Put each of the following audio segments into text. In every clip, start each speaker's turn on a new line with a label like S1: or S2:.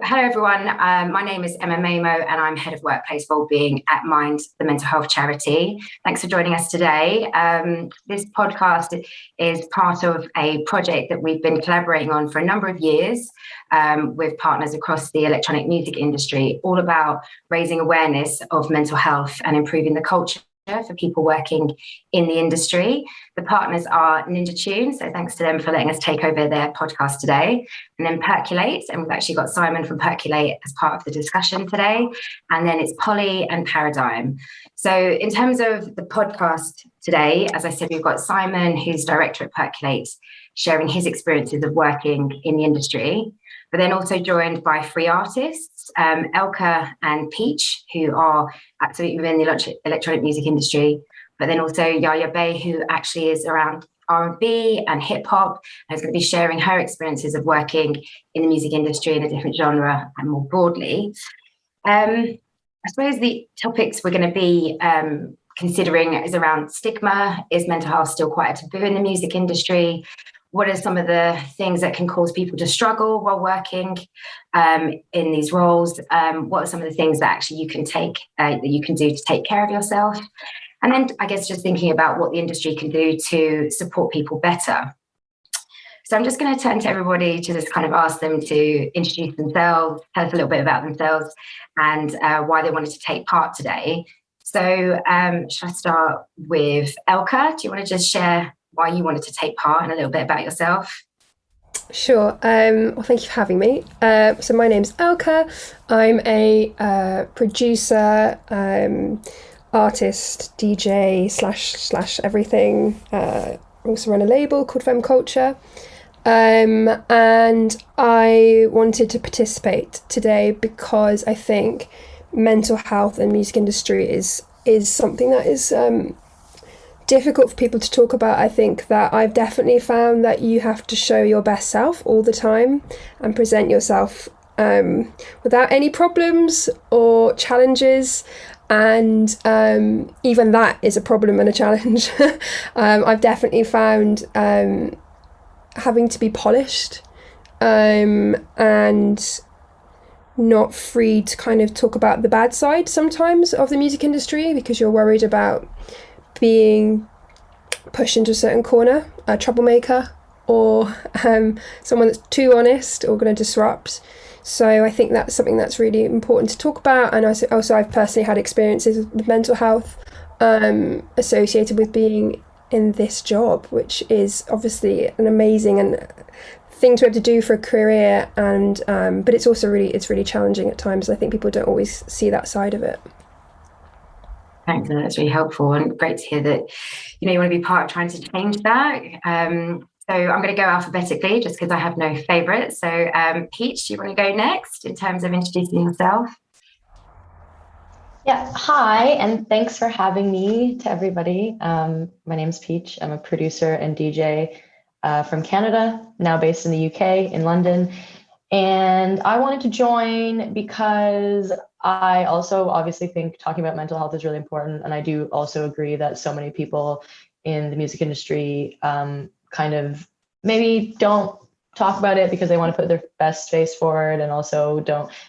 S1: Hello, everyone. My name is Emma Mamo, and I'm Head of Workplace Wellbeing at Mind, the mental health charity. Thanks for joining us today. This podcast is part of a project that we've been collaborating on for a number of years with partners across the electronic music industry, all about raising awareness of mental health and improving the culture for people working in the industry. The partners are Ninja Tune, so thanks to them for letting us take over their podcast today, and then Percolate, and we've actually got Simon from Percolate as part of the discussion today, and then it's Polly and Paradigm. So in terms of the podcast today, as I said, we've got Simon, who's director at Percolate, sharing his experiences of working in the industry, but then also joined by three artists, ELKKA and Peach, who are absolutely within the electronic music industry, but then also Yaya, who actually is around R&B and hip hop, and is going to be sharing her experiences of working in the music industry in a different genre and more broadly. I suppose the topics we're going to be considering is around stigma. Is mental health still quite a taboo in the music industry? What are some of the things that can cause people to struggle while working in these roles? What are some of the things that actually you can take that you can do to take care of yourself? And then I guess just thinking about what the industry can do to support people better. So I'm just going to turn to everybody to just kind of ask them to introduce themselves, tell us a little bit about themselves and why they wanted to take part today. So should I start with ELKKA? Do you want to just share why you wanted to take part and a little bit about yourself?
S2: Sure. Well, thank you for having me. So my name's ELKKA. I'm a producer, artist, DJ slash everything. I also run a label called Femme Culture. And I wanted to participate today because I think mental health and music industry is something that is difficult for people to talk about. I think that I've definitely found that you have to show your best self all the time and present yourself without any problems or challenges, and even that is a problem and a challenge. I've definitely found having to be polished and not free to kind of talk about the bad side sometimes of the music industry because you're worried about being pushed into a certain corner, a troublemaker, or someone that's too honest or going to disrupt. So I think that's something that's really important to talk about. And also I've personally had experiences with mental health associated with being in this job, which is obviously an amazing thing to be able to do for a career, and but it's also really challenging at times. I think people don't always see that side of it.
S1: Thanks, and that's really helpful and great to hear that you want to be part of trying to change that. So I'm going to go alphabetically just because I have no favourites. So Peach, do you want to go next in terms of introducing yourself?
S3: Yeah, hi, and thanks for having me to everybody. My name's Peach. I'm a producer and DJ from Canada, now based in the UK, in London. And I wanted to join because I also obviously think talking about mental health is really important. And I do also agree that so many people in the music industry kind of maybe don't talk about it because they want to put their best face forward, and also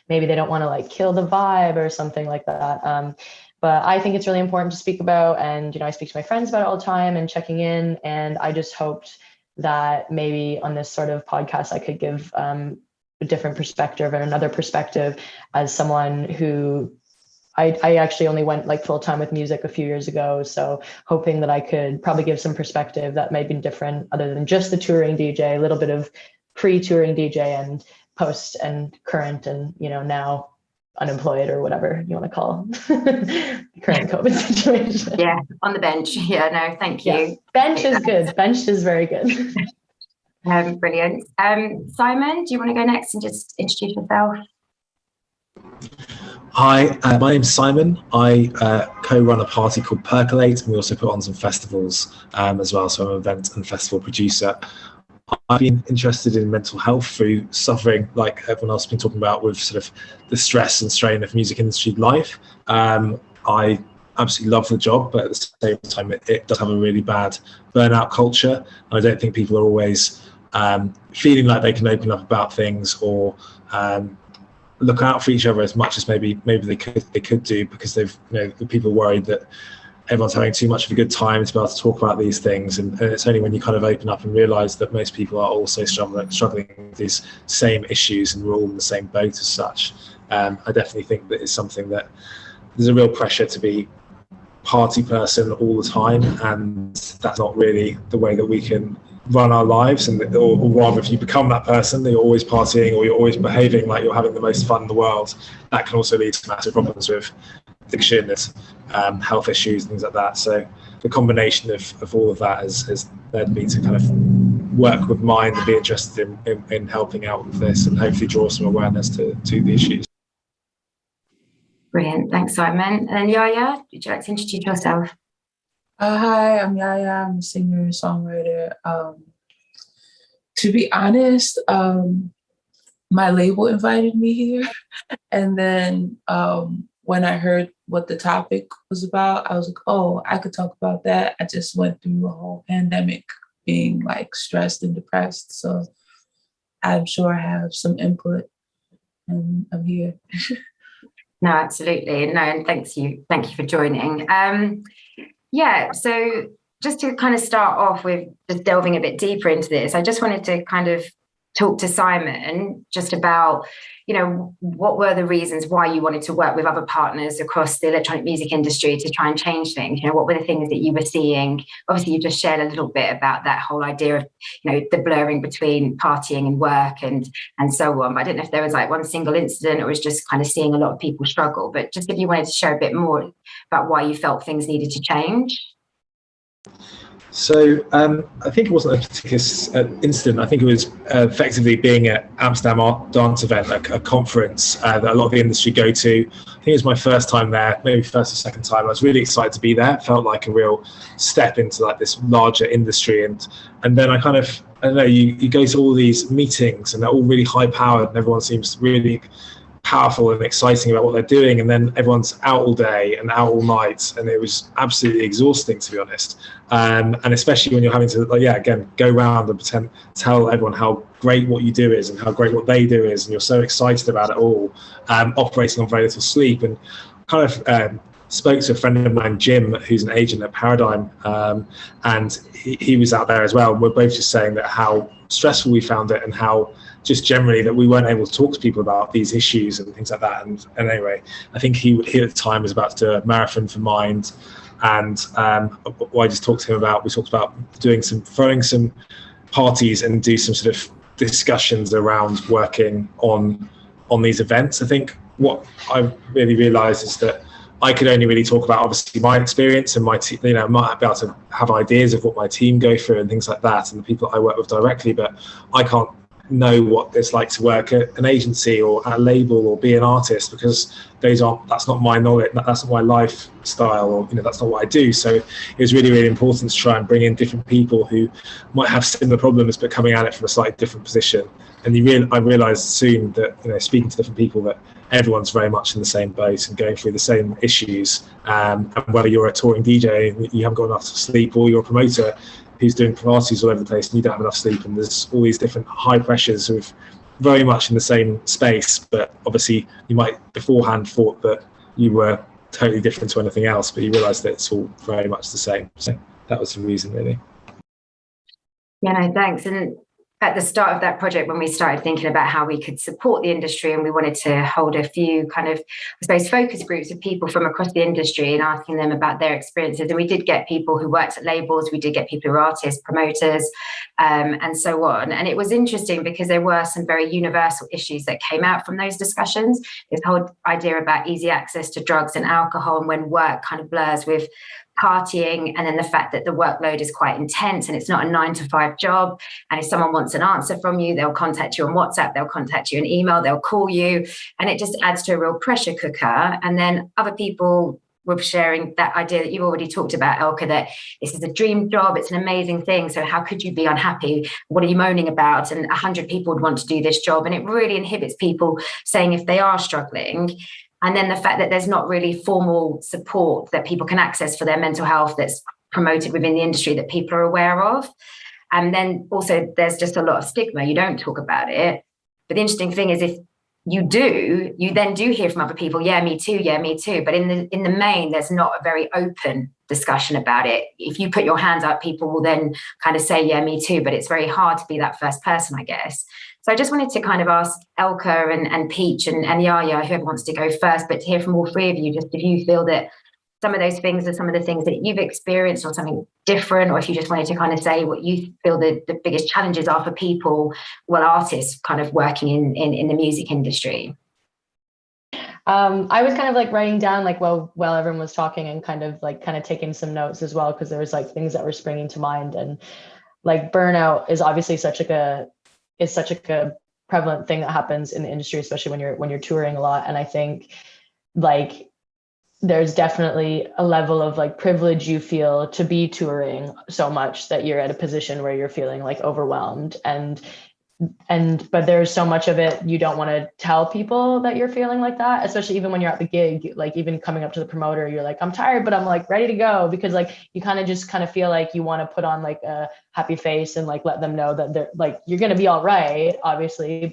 S3: maybe they don't want to like kill the vibe or something like that. But I think it's really important to speak about, and I speak to my friends about it all the time and checking in. And I just hoped that maybe on this sort of podcast I could give a different perspective and another perspective as someone who I actually only went like full time with music a few years ago. So hoping that I could probably give some perspective that may be different other than just the touring DJ, a little bit of pre-touring DJ and post and current and, now unemployed or whatever you want to call the current COVID situation.
S1: Yeah, on the bench. Yeah, no, thank you.
S3: Yeah. Bench is good. Bench is very good.
S1: Brilliant. Simon, do you want to go next and just introduce yourself?
S4: Hi, my name's Simon. I co-run a party called Percolate, and we also put on some festivals as well. So I'm an event and festival producer. I've been interested in mental health through suffering, like everyone else has been talking about, with sort of the stress and strain of music industry life. I absolutely love the job, but at the same time, it does have a really bad burnout culture. I don't think people are always feeling like they can open up about things or look out for each other as much as maybe they could do, because they've, the people worried that everyone's having too much of a good time to be able to talk about these things, and it's only when you kind of open up and realise that most people are also struggling with these same issues, and we're all in the same boat as such. I definitely think that it's something that there's a real pressure to be party person all the time, and that's not really the way that we can run our lives. Or rather, if you become that person that you're always partying, or you're always behaving like you're having the most fun in the world, that can also lead to massive problems with addiction and health issues, things like that. So the combination of all of that has led me to kind of work with Mind and be interested in helping out with this, and hopefully draw some awareness to the issues.
S1: Brilliant, thanks, Simon. And Yaya, would you like to introduce yourself?
S5: Hi, I'm Yaya. I'm a singer, songwriter. To be honest, my label invited me here, and then when I heard what the topic was about, I was like, oh, I could talk about that. I just went through a whole pandemic being like stressed and depressed. So I'm sure I have some input, and I'm here.
S1: No, absolutely. No, and thank you for joining. So just to kind of start off with just delving a bit deeper into this, I just wanted to kind of talk to Simon just about, what were the reasons why you wanted to work with other partners across the electronic music industry to try and change things? What were the things that you were seeing? Obviously, you just shared a little bit about that whole idea of, the blurring between partying and work and so on. But I didn't know if there was like one single incident, or was just kind of seeing a lot of people struggle. But just if you wanted to share a bit more about why you felt things needed to change.
S4: So I think it wasn't a particular incident. I think it was effectively being at Amsterdam Art Dance event, a conference that a lot of the industry go to. I think it was my first time there, maybe first or second time. I was really excited to be there. It felt like a real step into like this larger industry. And then I kind of, I don't know, you go to all these meetings and they're all really high powered, and everyone seems really powerful and exciting about what they're doing, and then everyone's out all day and out all night, and it was absolutely exhausting, to be honest. And especially when you're having to again go around and tell everyone how great what you do is and how great what they do is, and you're so excited about it all, operating on very little sleep. And kind of spoke to a friend of mine, Jim, who's an agent at Paradigm, and he was out there as well. We're both just saying that how stressful we found it, and how just generally that we weren't able to talk to people about these issues and things like that. And anyway, I think he at the time was about to do a marathon for Mind, and what I just talked to him about, we talked about throwing some parties and do some sort of discussions around working on these events. I think what I really realised is that I could only really talk about obviously my experience and my team. I might be able to have ideas of what my team go through and things like that, and the people I work with directly, but I can't know what it's like to work at an agency or at a label or be an artist, because that's not my knowledge, that's not my lifestyle, or that's not what I do. So it was really, really important to try and bring in different people who might have similar problems but coming at it from a slightly different position. And I realized soon that speaking to different people, that everyone's very much in the same boat and going through the same issues, and whether you're a touring DJ and you haven't got enough sleep, or you're a promoter who's doing parties all over the place and you don't have enough sleep, and there's all these different high pressures who are very much in the same space, but obviously you might beforehand thought that you were totally different to anything else, but you realise that it's all very much the same. So that was the reason, really.
S1: Yeah, no, thanks. And at the start of that project, when we started thinking about how we could support the industry, and we wanted to hold a few kind of, I suppose, focus groups of people from across the industry and asking them about their experiences. And we did get people who worked at labels, we did get people who are artists, promoters, and so on. And it was interesting because there were some very universal issues that came out from those discussions. This whole idea about easy access to drugs and alcohol, and when work kind of blurs with partying, and then the fact that the workload is quite intense and it's not a 9-to-5 job. And if someone wants an answer from you, they'll contact you on WhatsApp, they'll contact you on email, they'll call you, and it just adds to a real pressure cooker. And then other people were sharing that idea that you've already talked about, ELKKA, that this is a dream job, it's an amazing thing, so how could you be unhappy? What are you moaning about? And 100 people would want to do this job. And it really inhibits people saying if they are struggling. And then the fact that there's not really formal support that people can access for their mental health that's promoted within the industry that people are aware of. And then also there's just a lot of stigma. You don't talk about it. But the interesting thing is, if you then do hear from other people, yeah, me too. But in the main, there's not a very open discussion about it. If you put your hands up, people will then kind of say, yeah, me too. But it's very hard to be that first person, I guess. So I just wanted to kind of ask ELKKA and Peach and Yaya, whoever wants to go first, but to hear from all three of you, just if you feel that some of those things are some of the things that you've experienced or something different, or if you just wanted to kind of say what you feel the biggest challenges are for people, artists kind of working in the music industry.
S3: I was kind of like writing down like while everyone was talking and kind of taking some notes as well, because there was like things that were springing to mind. And like burnout is obviously such a prevalent thing that happens in the industry, especially when you're touring a lot. And I think like there's definitely a level of like privilege you feel to be touring so much that you're at a position where you're feeling like overwhelmed, but there's so much of it you don't want to tell people that you're feeling like that, especially even when you're at the gig. Like even coming up to the promoter, you're like, I'm tired, but I'm like ready to go, because like you kind of feel like you want to put on like a happy face and like let them know that they're like, you're going to be all right, obviously.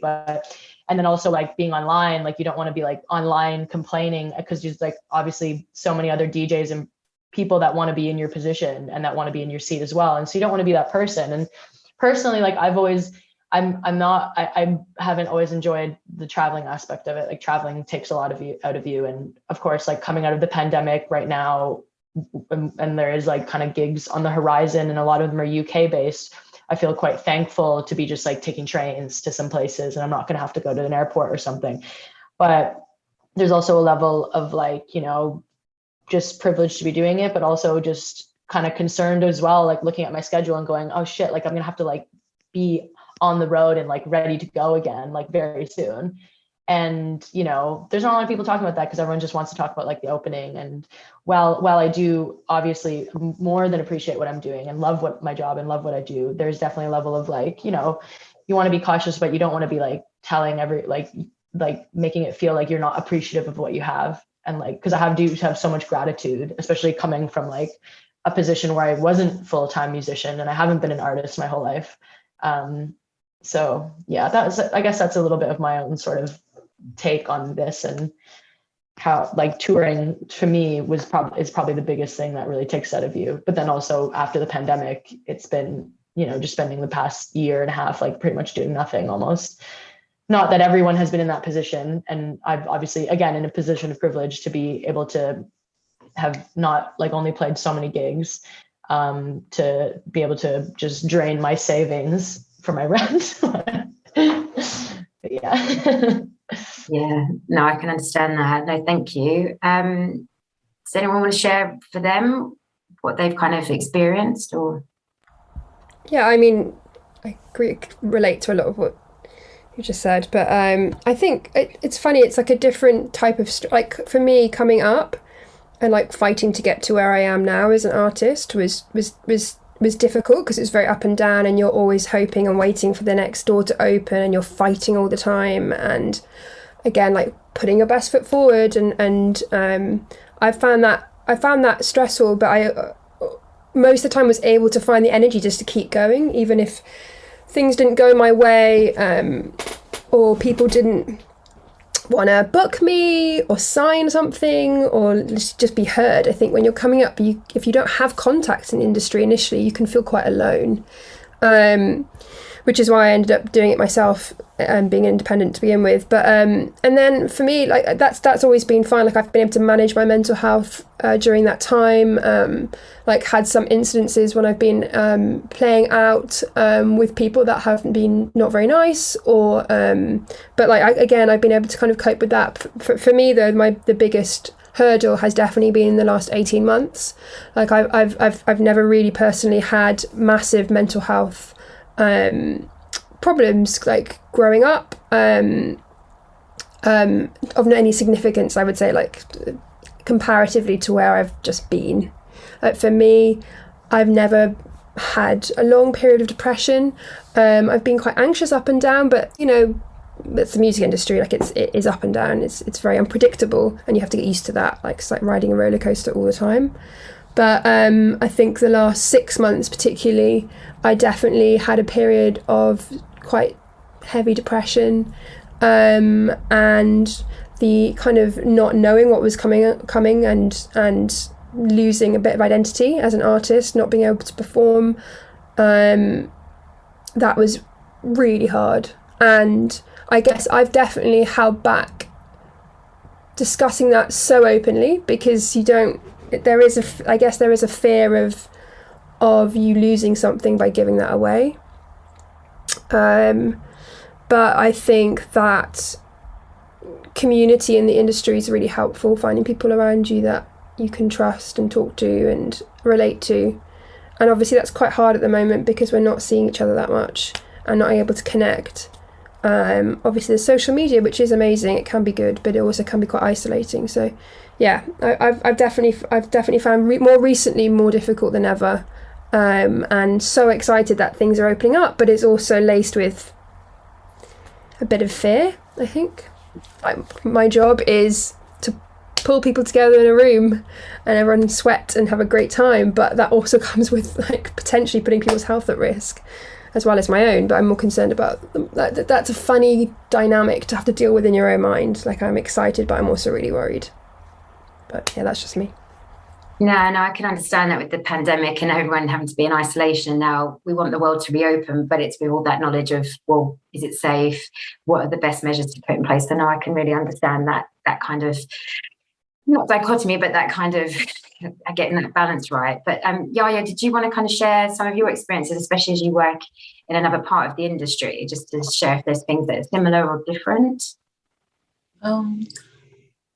S3: And then also like being online, like you don't want to be like online complaining, because there's like obviously so many other DJs and people that want to be in your position and that want to be in your seat as well. And so you don't want to be that person. And personally, like I haven't always enjoyed the traveling aspect of it. Like traveling takes a lot of you out of you. And of course, like coming out of the pandemic right now, and there is like kind of gigs on the horizon and a lot of them are UK based. I feel quite thankful to be just like taking trains to some places and I'm not going to have to go to an airport or something. But there's also a level of like, you know, just privileged to be doing it, but also just kind of concerned as well, like looking at my schedule and going, oh shit, like I'm going to have to like be on the road and like ready to go again, like very soon. And, you know, there's not a lot of people talking about that because everyone just wants to talk about like the opening. And while I do obviously more than appreciate what I'm doing and love my job and love what I do, there's definitely a level of like, you know, you want to be cautious, but you don't want to be like telling like making it feel like you're not appreciative of what you have. And like, because I do have so much gratitude, especially coming from like a position where I wasn't full-time musician and I haven't been an artist my whole life. So yeah, I guess that's a little bit of my own sort of take on this, and how like touring for me is probably the biggest thing that really takes out of you. But then also after the pandemic, it's been, you know, just spending the past year and a half like pretty much doing nothing almost. Not that everyone has been in that position, and I've obviously again in a position of privilege to be able to have not like only played so many gigs, to be able to just drain my savings for my rent. But yeah.
S1: Yeah, no, I can understand that. No, thank you. Does anyone want to share for them what they've kind of experienced? Or
S2: yeah, I mean, I relate to a lot of what you just said, but I think it's funny. It's like a different type of like for me coming up and like fighting to get to where I am now as an artist was difficult, because it's very up and down and you're always hoping and waiting for the next door to open and you're fighting all the time, and again like putting your best foot forward, and I found that stressful, but I most of the time was able to find the energy just to keep going, even if things didn't go my way, or people didn't want to book me or sign something or just be heard. I think when you're coming up, if you don't have contacts in the industry initially, you can feel quite alone, which is why I ended up doing it myself and being independent to begin with. But and then for me, like that's always been fine. Like I've been able to manage my mental health during that time. Like had some incidences when I've been playing out with people that have been not very nice, or but like I've been able to kind of cope with that. For me though, the biggest hurdle has definitely been in the last 18 months. Like I've never really personally had massive mental health problems like growing up, of not any significance, I would say, like comparatively to where I've just been. Like for me, I've never had a long period of depression. I've been quite anxious up and down, but you know, it's the music industry, like it is up and down. It's very unpredictable and you have to get used to that. Like it's like riding a roller coaster all the time. But I think the last 6 months particularly, I definitely had a period of quite heavy depression. and the kind of not knowing what was coming and losing a bit of identity as an artist, not being able to perform, that was really hard. And I guess I've definitely held back discussing that so openly, because there is a fear of you losing something by giving that away. But I think that community in the industry is really helpful, finding people around you that you can trust and talk to and relate to. And obviously that's quite hard at the moment because we're not seeing each other that much and not able to connect. Obviously there's social media, which is amazing, it can be good, but it also can be quite isolating. So yeah, I've definitely found more recently more difficult than ever, and so excited that things are opening up, but it's also laced with a bit of fear, I think. My job is to pull people together in a room and everyone sweat and have a great time, but that also comes with like potentially putting people's health at risk as well as my own. But I'm more concerned about that's a funny dynamic to have to deal with in your own mind. Like, I'm excited, but I'm also really worried. But yeah, that's just me.
S1: No, I can understand that with the pandemic and everyone having to be in isolation now. We want the world to reopen, but it's with all that knowledge of, well, is it safe? What are the best measures to put in place? So now I can really understand that kind of, not dichotomy, but that kind of getting that balance right. But Yaya, did you want to kind of share some of your experiences, especially as you work in another part of the industry, just to share if there's things that are similar or different?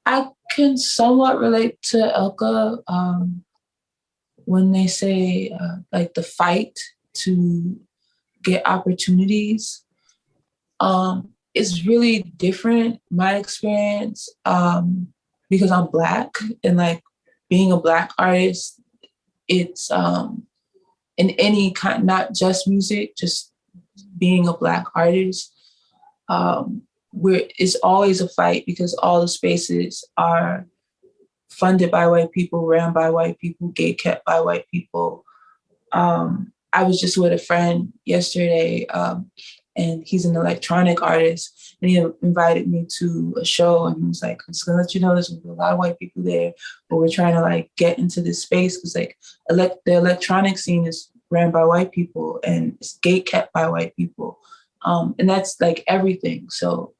S5: I can somewhat relate to ELKKA when they say like the fight to get opportunities. It's really different, my experience, because I'm Black, and like being a Black artist, it's in any kind, not just music, just being a Black artist, it's always a fight because all the spaces are funded by white people, ran by white people, gate kept by white people. I was just with a friend yesterday, and he's an electronic artist, and he invited me to a show, and he was like, I'm just gonna let you know there's gonna be a lot of white people there, but we're trying to like get into this space because like the electronic scene is ran by white people and it's gate kept by white people. And that's like everything. So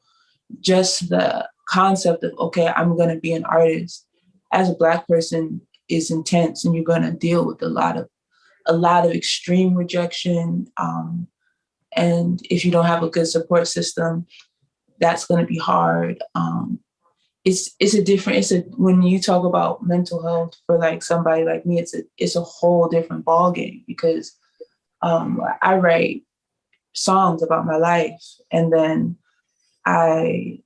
S5: just the concept of, okay, I'm going to be an artist as a Black person is intense, and you're going to deal with a lot of extreme rejection. And if you don't have a good support system, that's going to be hard. When you talk about mental health for like somebody like me, it's a whole different ballgame because I write songs about my life, and then I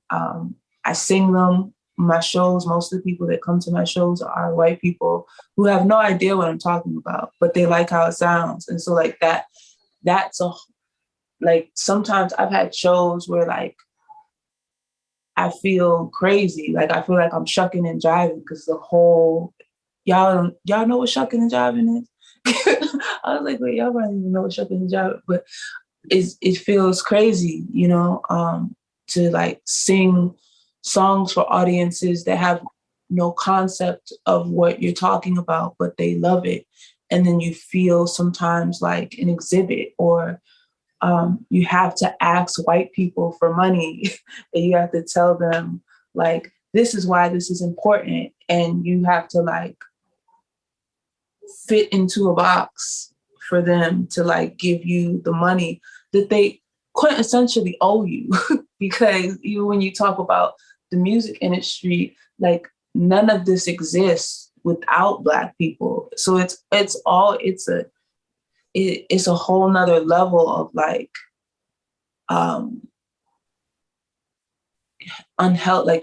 S5: sing them. My shows, most of the people that come to my shows are white people who have no idea what I'm talking about, but they like how it sounds. And so like sometimes I've had shows where like I feel crazy. Like I feel like I'm shucking and jiving because the whole, y'all know what shucking and jiving is? I was like, wait, y'all don't even know what shucking and jiving, but it feels crazy, to like sing songs for audiences that have no concept of what you're talking about, but they love it. And then you feel sometimes like an exhibit, or you have to ask white people for money and you have to tell them like, this is why this is important. And you have to like fit into a box for them to like give you the money that they quintessentially owe you. Because even when you talk about the music industry, like none of this exists without Black people. So it's a whole nother level of like an unhealthy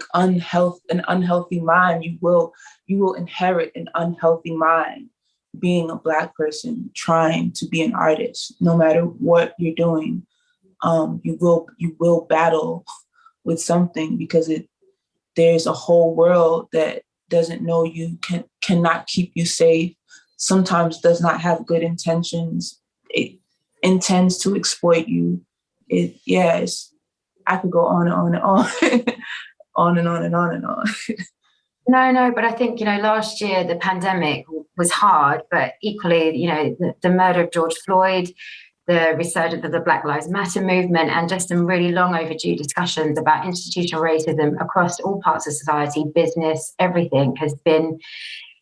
S5: mind. You will inherit an unhealthy mind being a Black person trying to be an artist. No matter what you're doing, you will battle with something because there's a whole world that doesn't know you, cannot keep you safe, sometimes does not have good intentions. It intends to exploit you. I could go on and on and on, on and on and on and on.
S1: No, but I think, last year the pandemic was hard, but equally, the murder of George Floyd, the resurgence of the Black Lives Matter movement, and just some really long overdue discussions about institutional racism across all parts of society, business, everything has been,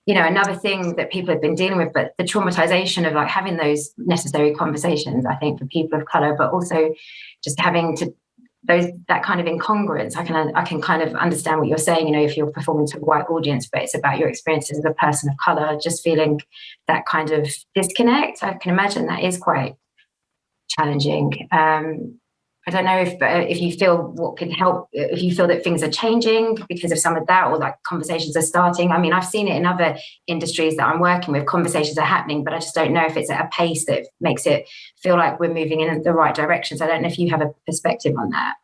S1: another thing that people have been dealing with. But the traumatization of like having those necessary conversations, I think, for people of color, but also just having to that kind of incongruence. I can kind of understand what you're saying, if you're performing to a white audience, but it's about your experiences as a person of color, just feeling that kind of disconnect. I can imagine that is quite challenging. I don't know if you feel what could help, if you feel that things are changing because of some of that, or like conversations are starting. I mean, I've seen it in other industries that I'm working with, conversations are happening, but I just don't know if it's at a pace that makes it feel like we're moving in the right direction. So I don't know if you have a perspective on that.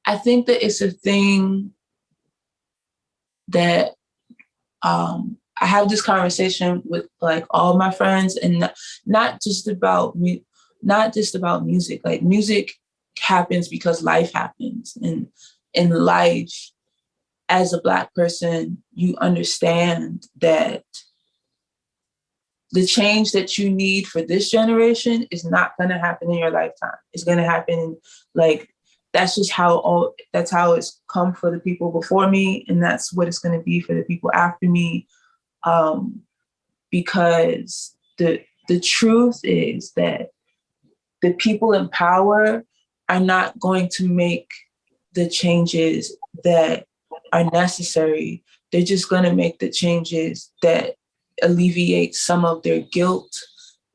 S5: I think that it's a thing that I have this conversation with like all my friends, and not just about music. Like, music happens because life happens, and in life, as a Black person, you understand that the change that you need for this generation is not going to happen in your lifetime. It's going to happen that's how it's come for the people before me, and that's what it's going to be for the people after me. Because the truth is that the people in power are not going to make the changes that are necessary. They're just going to make the changes that alleviate some of their guilt,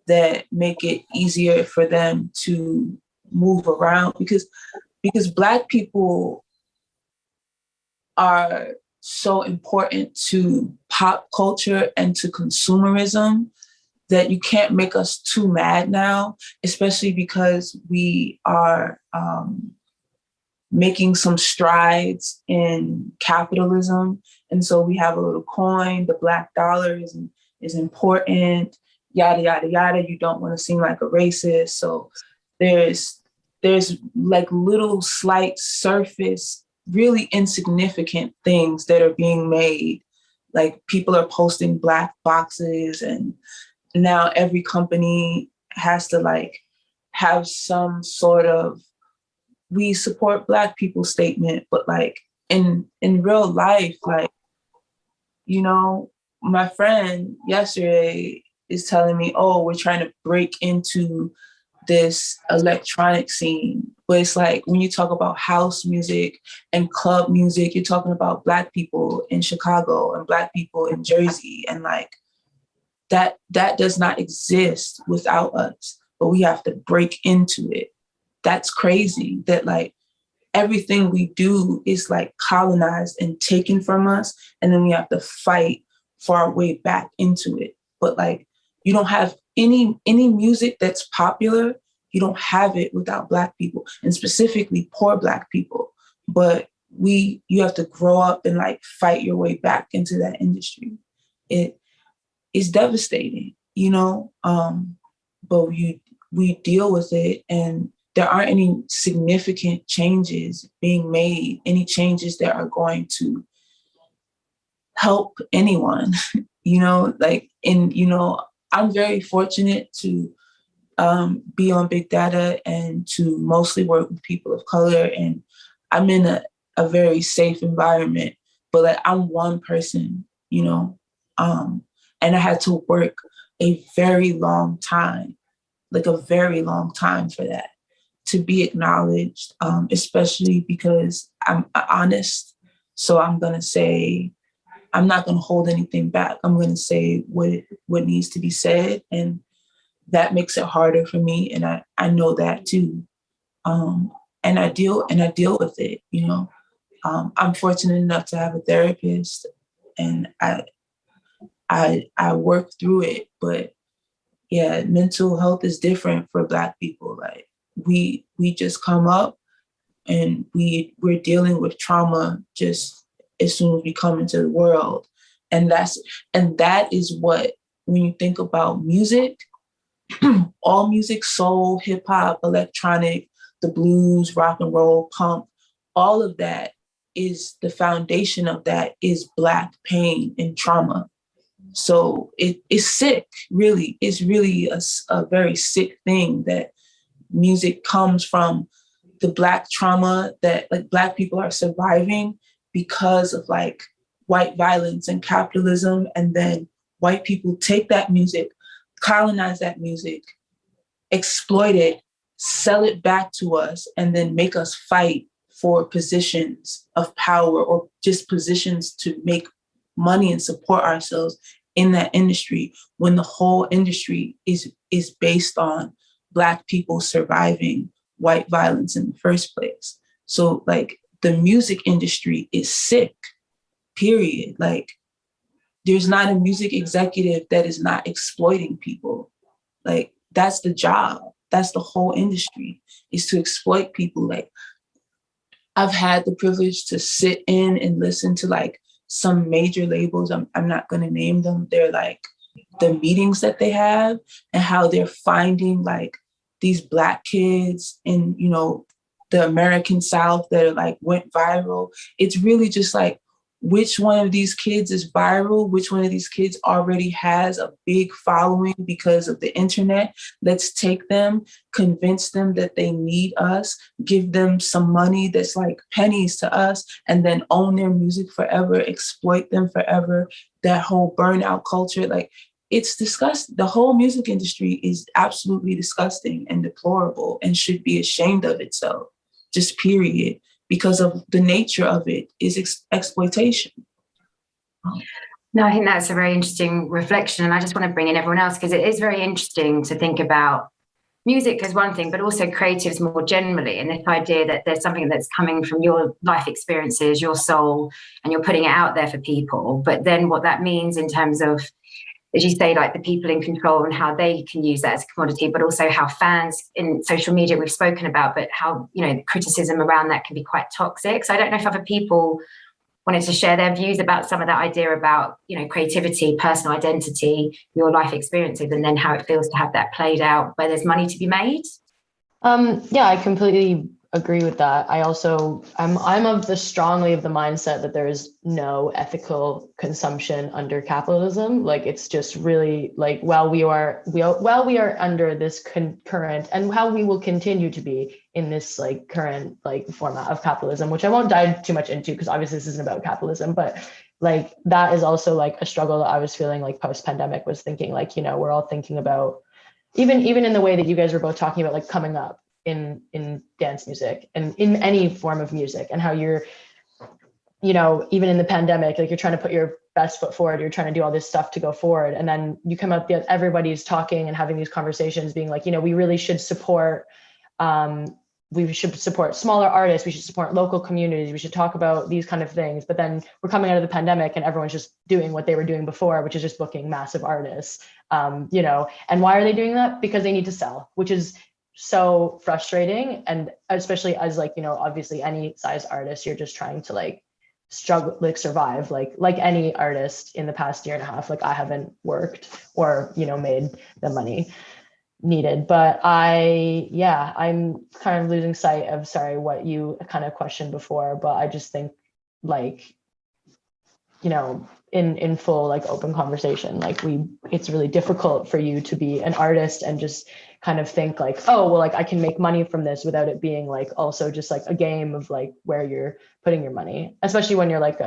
S5: that make it easier for them to move around, because Black people are so important to pop culture and to consumerism that you can't make us too mad now, especially because we are making some strides in capitalism. And so we have a little coin, the Black dollar is important, yada, yada, yada. You don't want to seem like a racist. So there's like little slight surface, really insignificant things that are being made. Like, people are posting Black boxes, and now every company has to like have some sort of "we support Black people" statement. But like in real life, like, my friend yesterday is telling me, oh, we're trying to break into this electronic scene. But it's like, when you talk about house music and club music, you're talking about Black people in Chicago and Black people in Jersey. And like, that does not exist without us, but we have to break into it. That's crazy that like everything we do is like colonized and taken from us. And then we have to fight for our way back into it. But like, you don't have any music that's popular, you don't have it without Black people, and specifically poor Black people. But you have to grow up and like fight your way back into that industry. It is devastating, but we deal with it, and there aren't any significant changes being made, any changes that are going to help anyone, I'm very fortunate to be on Big Data and to mostly work with people of color. And I'm in a very safe environment, but like, I'm one person, and I had to work a very long time for that, to be acknowledged, especially because I'm honest. So I'm going to say, I'm not going to hold anything back. I'm going to say what needs to be said. And that makes it harder for me. And I know that too. And I deal with it, I'm fortunate enough to have a therapist, and I work through it. But yeah, mental health is different for Black people. Like, we just come up and we're dealing with trauma just as soon as we come into the world. And that is what, when you think about music, all music, soul, hip hop, electronic, the blues, rock and roll, punk, all of that is the foundation of that is Black pain and trauma. So it's sick, really. It's really a very sick thing that music comes from the Black trauma that like Black people are surviving because of like white violence and capitalism. And then white people take that music, colonize that music, exploit it, sell it back to us, and then make us fight for positions of power or just positions to make money and support ourselves in that industry when the whole industry is based on Black people surviving white violence in the first place. So like the music industry is sick, period. Like there's not a music executive that is not exploiting people. Like that's the job. That's the whole industry, is to exploit people. Like I've had the privilege to sit in and listen to like some major labels. I'm not going to name them. They're like the meetings that they have and how they're finding like these Black kids in, you know, the American South that are like went viral. It's really just like, which one of these kids is viral? Which one of these kids already has a big following because of the internet? Let's take them, convince them that they need us, give them some money that's like pennies to us, and then own their music forever, exploit them forever. That whole burnout culture, like it's disgusting. The whole music industry is absolutely disgusting and deplorable and should be ashamed of itself, just period. Because of the nature of it is exploitation.
S1: No, I think that's a very interesting reflection. And I just want to bring in everyone else because it is very interesting to think about music as one thing, but also creatives more generally. And this idea that there's something that's coming from your life experiences, your soul, and you're putting it out there for people. But then what that means in terms of, as you say, like the people in control and how they can use that as a commodity, but also how fans in social media we've spoken about, but how, you know, the criticism around that can be quite toxic. So I don't know if other people wanted to share their views about some of that idea about, you know, creativity, personal identity, your life experiences, and then how it feels to have that played out where there's money to be made.
S3: Yeah, I completely agree with that. I also, I'm strongly of the mindset that there is no ethical consumption under capitalism. Like it's just really like, while we are under this current, and how we will continue to be in this like current like format of capitalism, which I won't dive too much into because obviously this isn't about capitalism, but like that is also like a struggle that I was feeling like post-pandemic, was thinking like, you know, we're all thinking about, even in the way that you guys were both talking about like coming up in dance music and in any form of music, and how you're, you know, even in the pandemic, like you're trying to put your best foot forward, you're trying to do all this stuff to go forward. And then you come up, everybody's talking and having these conversations being like, you know, we really should support, smaller artists, we should support local communities, we should talk about these kind of things. But then we're coming out of the pandemic and everyone's just doing what they were doing before, which is just booking massive artists, you know, and why are they doing that? Because they need to sell, which is so frustrating. And especially as like, you know, obviously any size artist, you're just trying to like struggle, like survive, like any artist in the past year and a half, like I haven't worked or, you know, made the money needed. But I'm kind of losing sight of, sorry, what you kind of questioned before, but I just think like, you know, in full like open conversation, like it's really difficult for you to be an artist and just kind of think like, oh, well, like I can make money from this without it being like also just like a game of like where you're putting your money, especially when you're like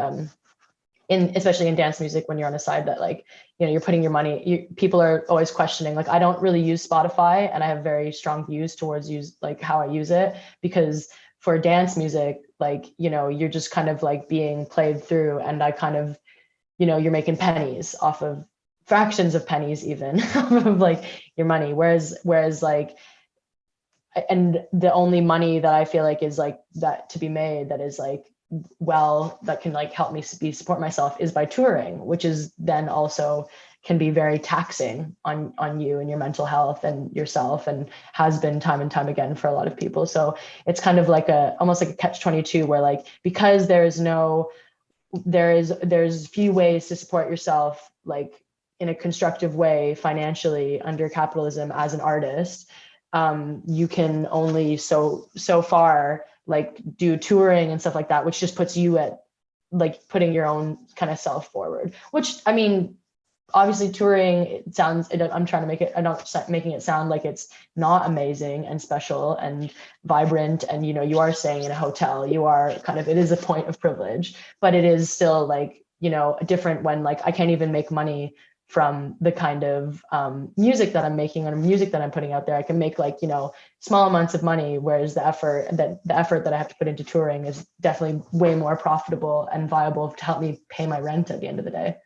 S3: especially in dance music, when you're on a side that like, you know, you're putting your money, people are always questioning, like I don't really use Spotify and I have very strong views towards like how I use it, because for dance music, like, you know, you're just kind of like being played through, and I kind of, you know, you're making pennies off of fractions of pennies even of like your money. Whereas like, and the only money that I feel like is like that to be made that is like, well, that can like help me support myself is by touring, which is then also can be very taxing on you and your mental health and yourself, and has been time and time again for a lot of people. So it's kind of like almost like a catch-22 where like, because there's few ways to support yourself, like in a constructive way financially under capitalism as an artist, you can only so far like do touring and stuff like that, which just puts you at like putting your own kind of self forward, which I mean, obviously touring, it sounds, I'm trying to make it, I'm not making it sound like it's not amazing and special and vibrant. And, you know, you are staying in a hotel, you are kind of, it is a point of privilege, but it is still like, you know, different when like I can't even make money from the kind of music that I'm making or music that I'm putting out there. I can make like, you know, small amounts of money, whereas the effort that I have to put into touring is definitely way more profitable and viable to help me pay my rent at the end of the day.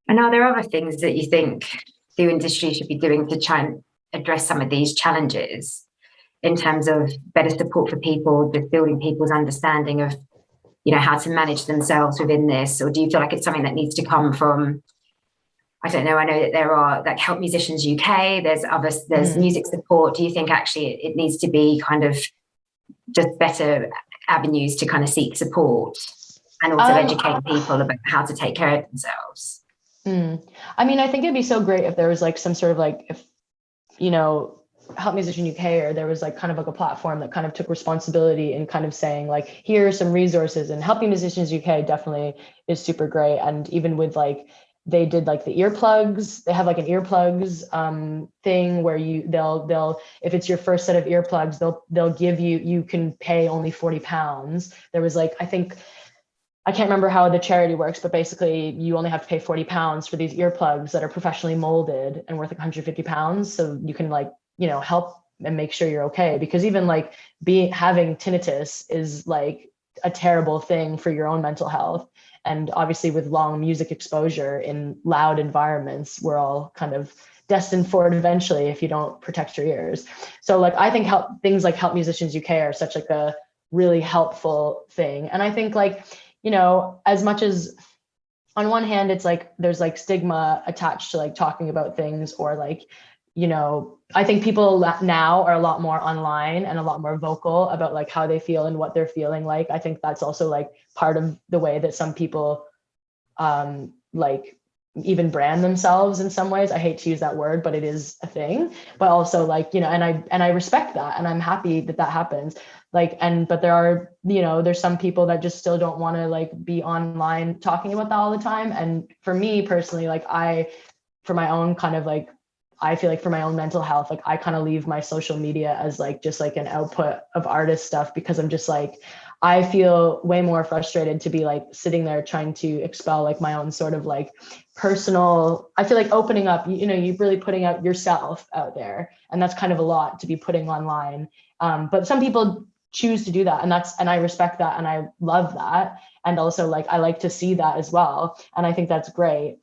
S1: And are there other things that you think the industry should be doing to try and address some of these challenges in terms of better support for people, just building people's understanding of, you know, how to manage themselves within this? Or do you feel like it's something that needs to come from, I don't know, I know that there are like Help Musicians UK, there's music support. Do you think actually it needs to be kind of just better avenues to kind of seek support and also educate people about how to take care of themselves?
S3: I mean, I think it'd be so great if there was like some sort of like, if, you know, Help Musician UK, or there was like kind of like a platform that kind of took responsibility and kind of saying like, here are some resources. And Helping Musicians UK definitely is super great. And even with like, they did like the earplugs, they have like an earplugs thing where they'll if it's your first set of earplugs, they'll give you can pay only £40. There was like, I can't remember how the charity works, but basically you only have to pay £40 for these earplugs that are professionally molded and worth like £150. So you can like, you know, help and make sure you're okay. Because even like having tinnitus is like a terrible thing for your own mental health. And obviously with long music exposure in loud environments, we're all kind of destined for it eventually if you don't protect your ears. So like, I think things like Help Musicians UK are such like a really helpful thing. And I think like, you know, as much as on one hand, it's like, there's like stigma attached to like talking about things, or like, you know, I think people now are a lot more online and a lot more vocal about like how they feel and what they're feeling like. I think that's also like part of the way that some people like even brand themselves in some ways. I hate to use that word, but it is a thing. But also like, you know, and I respect that, and I'm happy that that happens. Like, but there are, you know, there's some people that just still don't want to like be online talking about that all the time. And for me personally, like for my own kind of like, I feel like for my own mental health, like I kind of leave my social media as like just like an output of artist stuff, because I'm just like, I feel way more frustrated to be like sitting there trying to expel like my own sort of like personal, I feel like opening up, you know, you're really putting out yourself out there. And that's kind of a lot to be putting online. But some people choose to do that, and I respect that, and I love that. And also like, I like to see that as well. And I think that's great.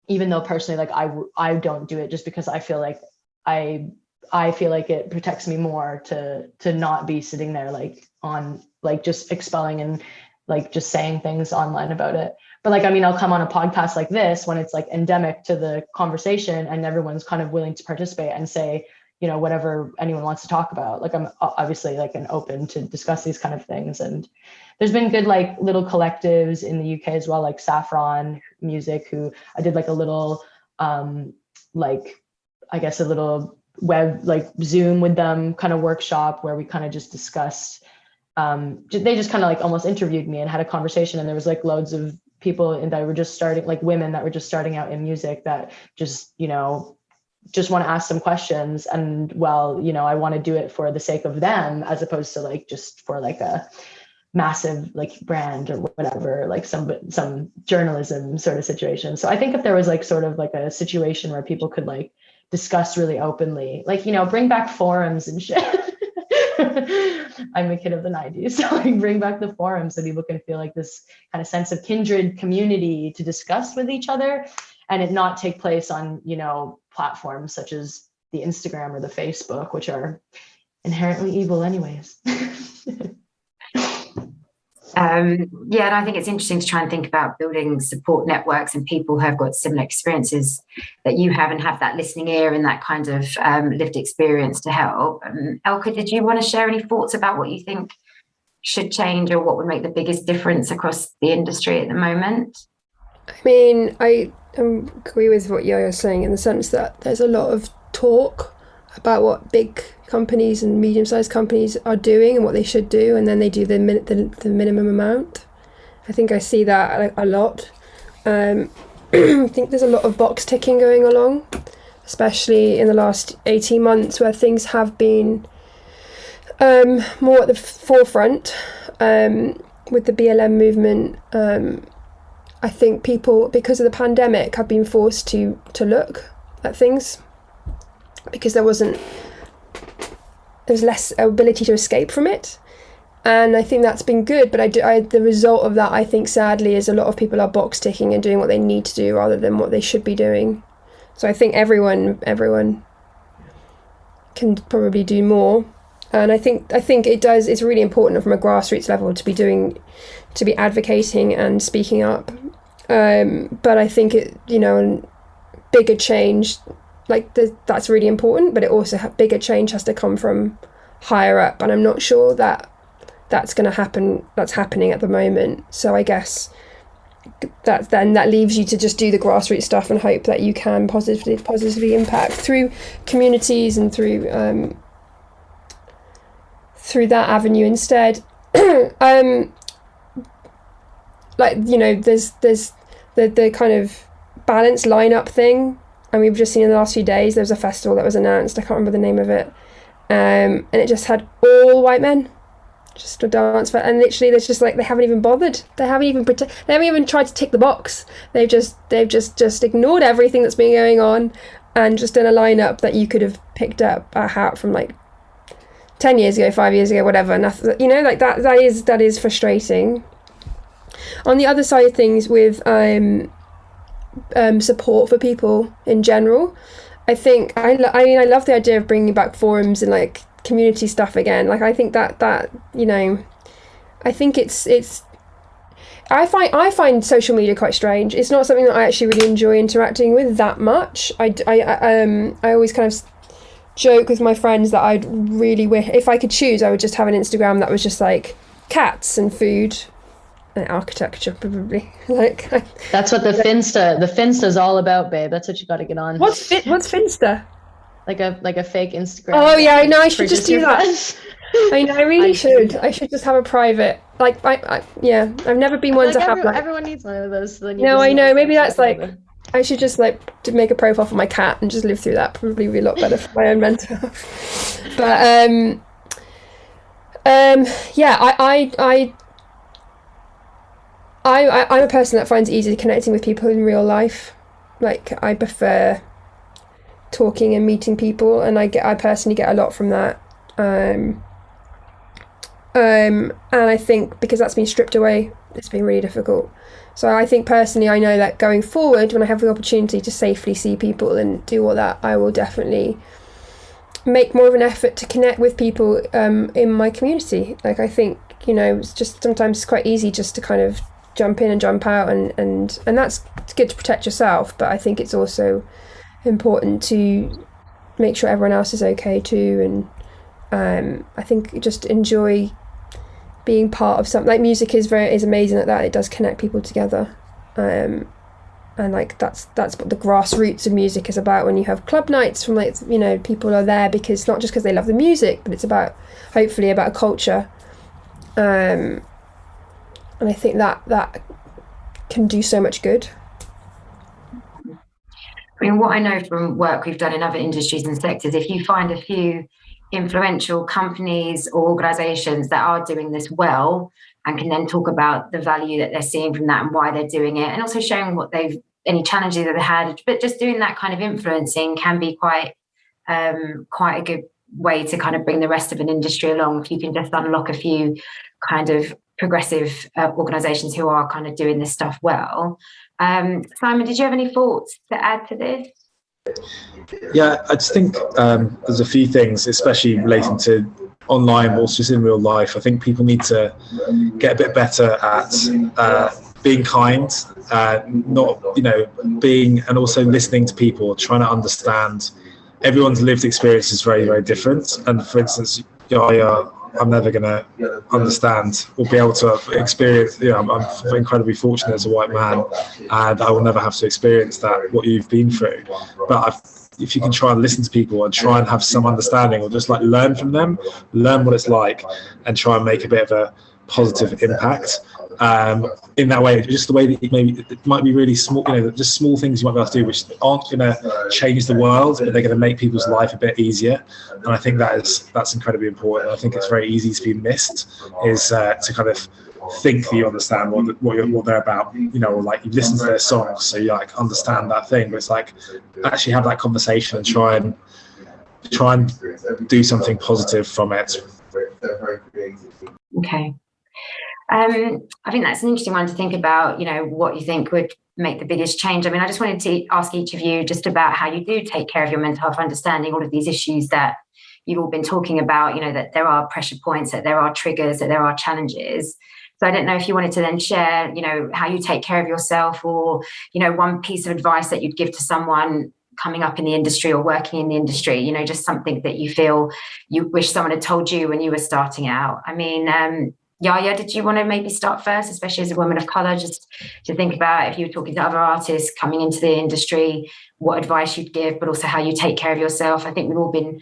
S3: Even though personally, like I don't do it just because I feel like I feel like it protects me more to not be sitting there like on like just expelling and like just saying things online about it. But like, I mean, I'll come on a podcast like this when it's like endemic to the conversation and everyone's kind of willing to participate and say, you know, whatever anyone wants to talk about. Like, I'm obviously like an open to discuss these kind of things. And there's been good like little collectives in the UK as well, like Saffron Music, who I did like a little like, I guess a little web like Zoom with them kind of workshop where we kind of just discussed, they just kind of like almost interviewed me and had a conversation. And there was like loads of people that were just starting, like women that were just starting out in music that just, you know, just want to ask some questions. And well, you know, I want to do it for the sake of them as opposed to like just for like a massive like brand or whatever, like some journalism sort of situation. So I think if there was like sort of like a situation where people could like discuss really openly, like, you know, bring back forums and shit. I'm a kid of the 90s, so like bring back the forums so people can feel like this kind of sense of kindred community to discuss with each other, and it not take place on, you know, platforms such as the Instagram or the Facebook, which are inherently evil anyways.
S1: Yeah, and I think it's interesting to try and think about building support networks and people who have got similar experiences that you have and have that listening ear and that kind of lived experience to help. ELKKA, did you want to share any thoughts about what you think should change or what would make the biggest difference across the industry at the moment?
S2: I mean, I agree with what Yaya is saying in the sense that there's a lot of talk about what big companies and medium-sized companies are doing and what they should do, and then they do the minimum amount. I think I see that a lot. I think there's a lot of box ticking going along, especially in the last 18 months where things have been more at the forefront with the BLM movement. I think people, because of the pandemic, have been forced to look at things because there was less ability to escape from it. And I think that's been good, but the result of that, I think, sadly, is a lot of people are box ticking and doing what they need to do rather than what they should be doing. So I think everyone can probably do more. And I think it's really important from a grassroots level to be advocating and speaking up. But I think bigger change, that's really important, but it also bigger change has to come from higher up. And I'm not sure that's going to happen. That's happening at the moment. So I guess that leaves you to just do the grassroots stuff and hope that you can positively impact through communities and through that avenue instead. There's the kind of balanced lineup thing, and we've just seen in the last few days there was a festival that was announced. I can't remember the name of it, and it just had all white men. Just a dance for, and literally there's just they haven't even bothered. They haven't even tried to tick the box. They've just ignored everything that's been going on and just done a lineup that you could have picked up a hat from 10 years ago, 5 years ago, whatever. Nothing, that is frustrating. On the other side of things, with support for people in general, I think I love the idea of bringing back forums and community stuff again. I think that I think it's I find social media quite strange. It's not something that I actually really enjoy interacting with that much. I always kind of joke with my friends that I'd really wish, if I could choose, I would just have an Instagram that was just cats and food and architecture, probably.
S3: That's what the Finsta's all about, babe. That's what you got to get on.
S2: What's Finsta?
S3: Like a fake Instagram.
S2: Oh yeah, I know. I should just do that. I know. I really should. I should just have a private. I've never been one to have
S3: everyone needs one of those. So
S2: no, I know. Maybe that's I should just to make a profile for my cat and just live through that. Probably be a lot better for my own mental health. But I'm a person that finds it easy connecting with people in real life. I prefer talking and meeting people, and I personally get a lot from that. And I think because that's been stripped away, it's been really difficult. So I think personally, I know that going forward, when I have the opportunity to safely see people and do all that, I will definitely make more of an effort to connect with people in my community. I think, it's just sometimes quite easy just to kind of jump in and jump out, and that's good to protect yourself, but I think it's also important to make sure everyone else is okay too. And I think just enjoy being part of something. Music is amazing at that. It does connect people together, and that's what the grassroots of music is about. When you have club nights from people are there because not just because they love the music, but it's hopefully about a culture, and I think that can do so much good.
S1: I mean, what I know from work we've done in other industries and sectors, if you find a few influential companies or organisations that are doing this well and can then talk about the value that they're seeing from that and why they're doing it, and also showing any challenges that they had, but just doing that kind of influencing can be quite a good way to kind of bring the rest of an industry along. If you can just unlock a few kind of progressive organisations who are kind of doing this stuff well. Simon, did you have any thoughts to add to this?
S4: Yeah, I just think there's a few things, especially relating to online, but also just in real life. I think people need to get a bit better at being kind, being, and also listening to people, trying to understand everyone's lived experience is very, very different. And for instance, Yaya I'm never going to understand or be able to experience. I'm incredibly fortunate as a white man, and I will never have to experience that, what you've been through. But if you can try and listen to people and try and have some understanding, or just like learn from them, learn what it's like, and try and make a bit of a positive impact. In that way, just the way that it might be really small, just small things you might be able to do, which aren't going to change the world, but they're going to make people's life a bit easier. And I think that's incredibly important. I think it's very easy to be missed, is to kind of think that you understand what they're about, or like you listen to their songs, so you like understand that thing. But it's like actually have that conversation and try and do something positive from it.
S1: Okay. I think that's an interesting one to think about, what you think would make the biggest change. I mean, I just wanted to ask each of you just about how you do take care of your mental health, understanding all of these issues that you've all been talking about, that there are pressure points, that there are triggers, that there are challenges. So I don't know if you wanted to then share, how you take care of yourself, or, one piece of advice that you'd give to someone coming up in the industry or working in the industry, just something that you feel you wish someone had told you when you were starting out. I mean, Yaya, did you want to maybe start first, especially as a woman of colour, just to think about if you were talking to other artists coming into the industry, what advice you'd give, but also how you take care of yourself? I think we've all been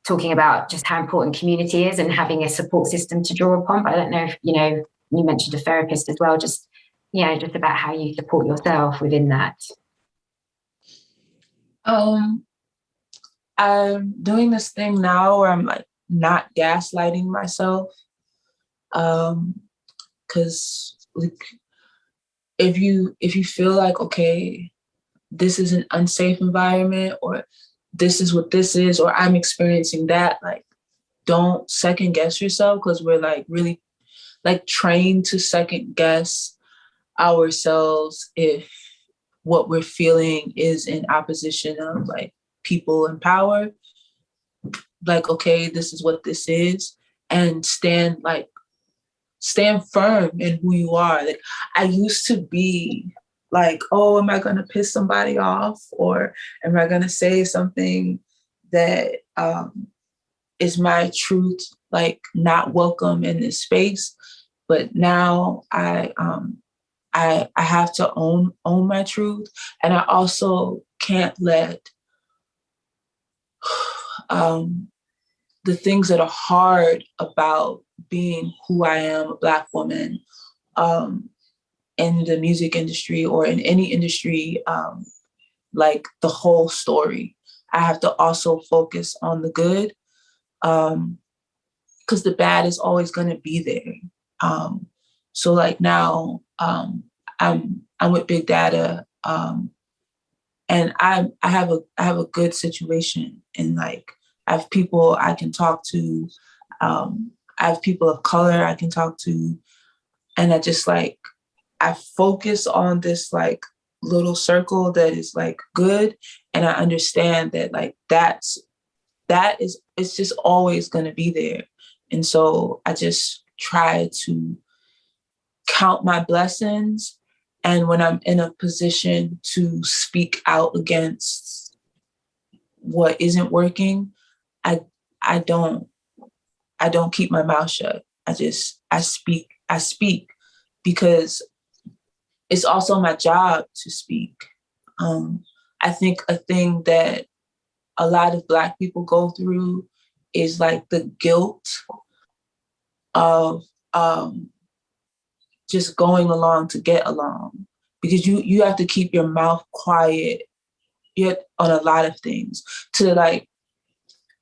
S1: talking about just how important community is and having a support system to draw upon, but I don't know if, you mentioned a therapist as well, just about how you support yourself within that.
S5: I'm doing this thing now where I'm like not gaslighting myself. Cause like if you feel like, okay, this is an unsafe environment, or this is what this is, or I'm experiencing that, like don't second guess yourself, because we're like really like trained to second guess ourselves if what we're feeling is in opposition of like people in power. Like, okay, this is what this is, and stand firm in who you are. Like I used to be like, oh, am I gonna piss somebody off, or am I gonna say something that is my truth, like not welcome in this space? But now I have to own my truth, and I also can't let the things that are hard about being who I am, a Black woman, in the music industry or in any industry, like the whole story. I have to also focus on the good, because the bad is always going to be there. So like now, I'm with Big Data, and I have a good situation, and like I have people I can talk to. I have people of color I can talk to, and I focus on this like little circle that is like good, and I understand that like it's just always going to be there. And so I just try to count my blessings, and when I'm in a position to speak out against what isn't working, I don't keep my mouth shut. I speak because it's also my job to speak. I think a thing that a lot of Black people go through is like the guilt of just going along to get along, because you have to keep your mouth quiet yet on a lot of things to like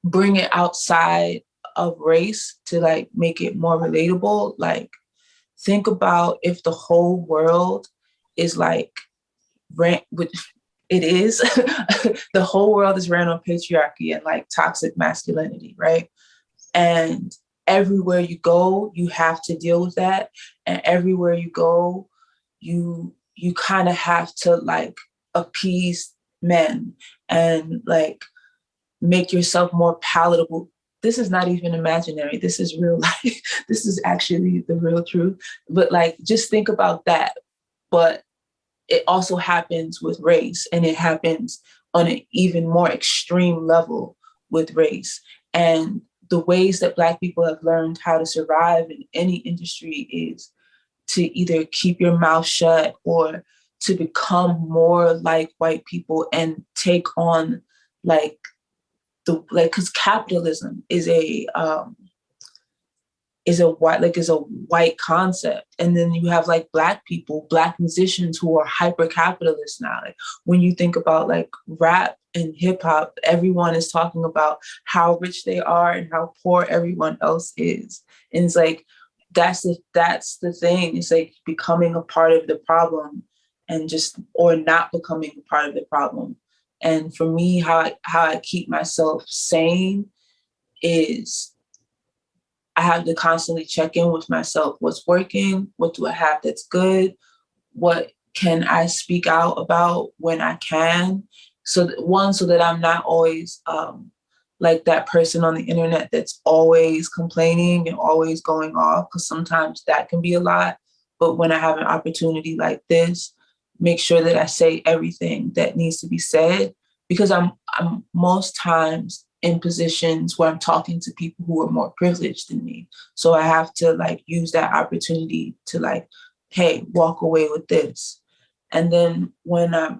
S5: bring it outside of race, to like make it more relatable. Like think about if the whole world is like it is the whole world is ran on patriarchy and like toxic masculinity, right? And everywhere you go, you have to deal with that. And everywhere you go, you kind of have to like appease men and like make yourself more palatable. This is not even imaginary. This is real life. This is actually the real truth. But like, just think about that. But it also happens with race, and it happens on an even more extreme level with race. And the ways that Black people have learned how to survive in any industry is to either keep your mouth shut or to become more like white people and take on like because capitalism is a white concept. And then you have like Black people, Black musicians who are hyper capitalist now. Like when you think about like rap and hip hop, everyone is talking about how rich they are and how poor everyone else is. And it's like, that's the thing. It's like becoming a part of the problem and just, or not becoming a part of the problem. And for me, how I keep myself sane is I have to constantly check in with myself. What's working? What do I have that's good? What can I speak out about when I can? So that I'm not always like that person on the internet that's always complaining and always going off, because sometimes that can be a lot. But when I have an opportunity like this, make sure that I say everything that needs to be said, because I'm most times in positions where I'm talking to people who are more privileged than me. So I have to like use that opportunity to like, hey, walk away with this. And then when I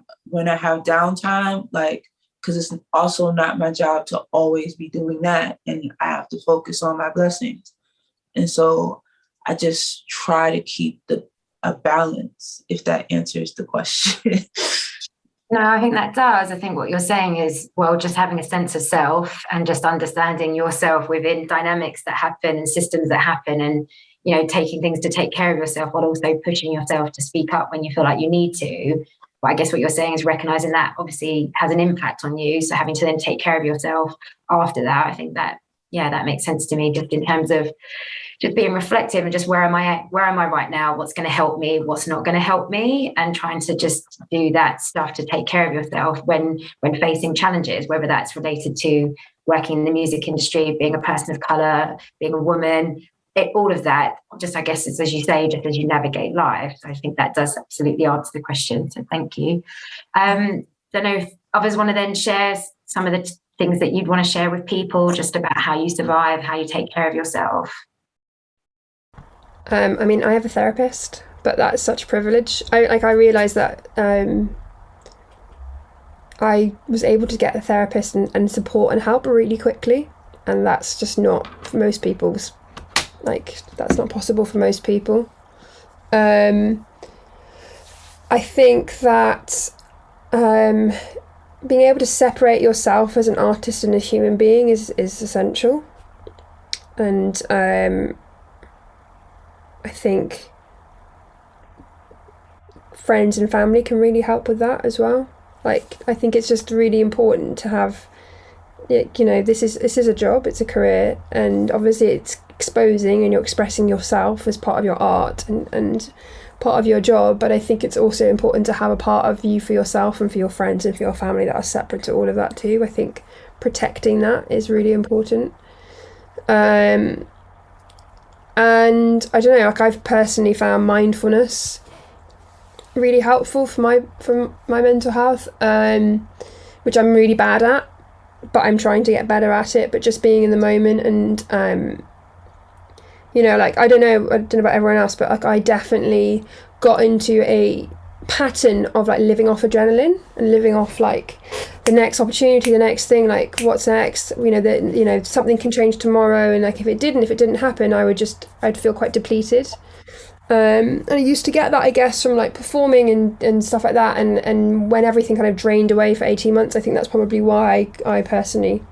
S5: have downtime, like, because it's also not my job to always be doing that, and I have to focus on my blessings. And so I just try to keep a balance, if that answers the question.
S1: No, I think that does. I think what you're saying is, well, just having a sense of self and just understanding yourself within dynamics that happen and systems that happen, and, you know, taking things to take care of yourself while also pushing yourself to speak up when you feel like you need to. But I guess what you're saying is recognizing that obviously has an impact on you. So having to then take care of yourself after that, I think that, yeah, that makes sense to me, just in terms of just being reflective and just where am I right now? What's going to help me? What's not going to help me? And trying to just do that stuff to take care of yourself when facing challenges, whether that's related to working in the music industry, being a person of color, being a woman, all of that. Just, I guess it's, as you say, just as you navigate life. So I think that does absolutely answer the question. So thank you. Don't know if others want to then share some of the things that you'd want to share with people, just about how you survive, how you take care of yourself.
S2: I mean, I have a therapist, but that's such a privilege. I realised that I was able to get a therapist and support and help really quickly, and that's just not for most people's. Like, that's not possible for most people. I think that being able to separate yourself as an artist and a human being is essential, and I think friends and family can really help with that as well. Like, I think it's just really important to have, you know, this is a job, it's a career, and obviously it's exposing and you're expressing yourself as part of your art and part of your job, but I think it's also important to have a part of you for yourself and for your friends and for your family that are separate to all of that too. I think protecting that is really important. And I don't know, like, I've personally found mindfulness really helpful for my mental health, which I'm really bad at, but I'm trying to get better at it. But just being in the moment and you know, like, I don't know about everyone else, but like, I definitely got into a pattern of like living off adrenaline and living off like the next opportunity, the next thing, like what's next, you know, something can change tomorrow, and like if it didn't happen, I'd feel quite depleted. And I used to get that, I guess, from like performing and stuff like that, and when everything kind of drained away for 18 months, I think that's probably why I personally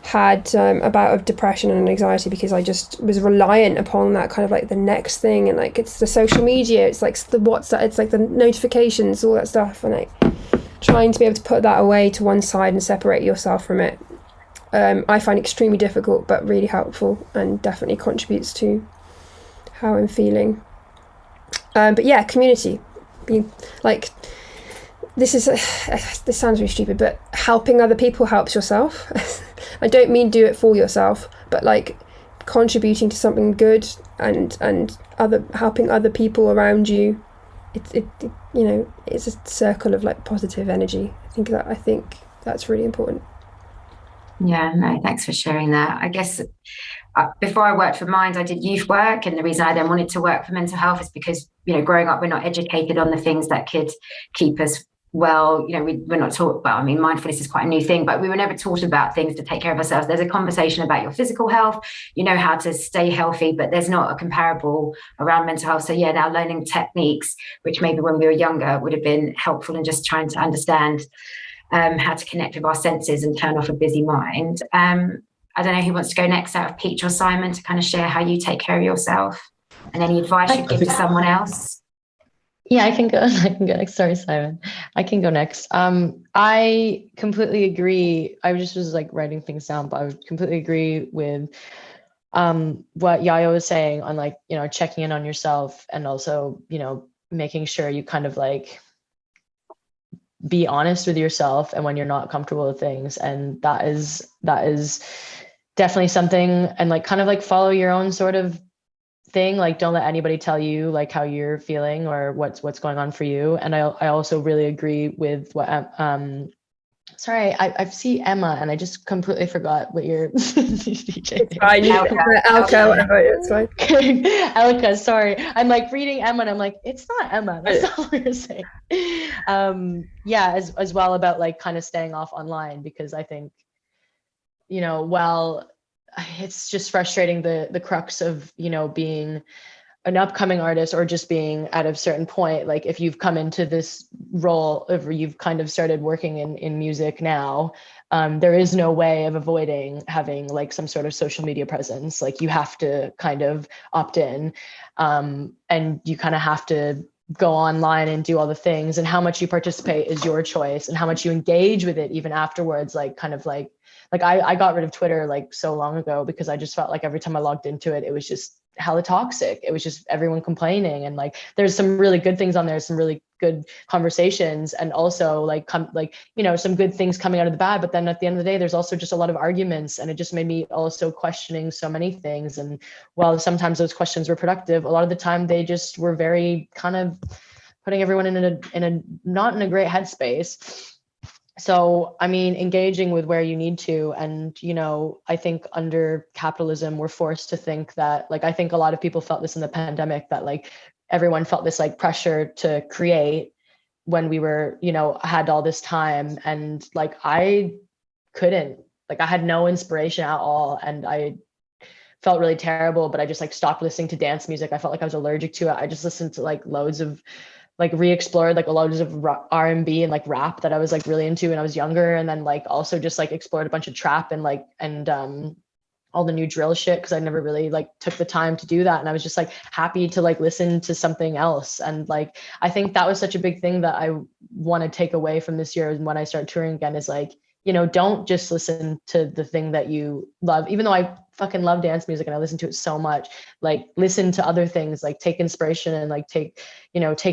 S2: had a bout of depression and anxiety, because I just was reliant upon that kind of like the next thing, and like it's the social media, it's like the WhatsApp, it's like the notifications, all that stuff, and like trying to be able to put that away to one side and separate yourself from it, I find extremely difficult, but really helpful, and definitely contributes to how I'm feeling. But yeah, community, being like, this sounds really stupid, but helping other people helps yourself. I don't mean do it for yourself, but like contributing to something good and helping other people around you. It you know, it's a circle of like positive energy. I think that's really important.
S1: Yeah, no, thanks for sharing that. I guess before I worked for Mind, I did youth work, and the reason I then wanted to work for mental health is because, growing up, we're not educated on the things that could keep us well. We're not taught. Well, I mean, mindfulness is quite a new thing, but we were never taught about things to take care of ourselves. There's a conversation about your physical health, how to stay healthy, but there's not a comparable around mental health. So yeah, now learning techniques, which maybe when we were younger would have been helpful in just trying to understand how to connect with our senses and turn off a busy mind. I don't know who wants to go next out of Peach or Simon to kind of share how you take care of yourself and any advice you'd give to someone else.
S3: Yeah, I can go. I can go next. Sorry, Simon. I can go next. I completely agree. I just was like writing things down, but I would completely agree with what Yaya was saying on like, checking in on yourself, and also, making sure you kind of like be honest with yourself and when you're not comfortable with things. And that is definitely something, and like kind of like follow your own sort of thing. Like, don't let anybody tell you like how you're feeling or what's going on for you. And I also really agree with what sorry, I see Emma and I just completely forgot what your DJ
S2: It's fine. ELKKA, whatever. It's fine.
S3: ELKKA, sorry. I'm like reading Emma and I'm like, it's not Emma. That's not what you're saying. Yeah, as well about like kind of staying off online, because I think, well, it's just frustrating the crux of, being an upcoming artist or just being at a certain point. Like if you've come into this role or you've kind of started working in music now, there is no way of avoiding having like some sort of social media presence. Like you have to kind of opt in, and you kind of have to go online and do all the things, and how much you participate is your choice, and how much you engage with it even afterwards. Like kind of like I got rid of Twitter like so long ago because I just felt like every time I logged into it, it was just hella toxic. It was just everyone complaining, and like there's some really good things on there, some really good conversations, and also like some good things coming out of the bad. But then at the end of the day, there's also just a lot of arguments, and it just made me also questioning so many things. And while sometimes those questions were productive, a lot of the time they just were very kind of putting everyone in a not in a great headspace. So, I mean, engaging with where you need to. And, I think under capitalism, we're forced to think that, like, I think a lot of people felt this in the pandemic, that like everyone felt this like pressure to create when we were, had all this time. And like, I couldn't, like, I had no inspiration at all. And I felt really terrible, but I just like stopped listening to dance music. I felt like I was allergic to it. I just listened to like loads of like re-explored like a lot of R&B and like rap that I was like really into when I was younger, and then like also just like explored a bunch of trap and all the new drill shit, because I never really like took the time to do that, and I was just like happy to like listen to something else. And like I think that was such a big thing that I want to take away from this year when I start touring again, is like, don't just listen to the thing that you love, even though I fucking love dance music and I listen to it so much. Like listen to other things, like take inspiration and like take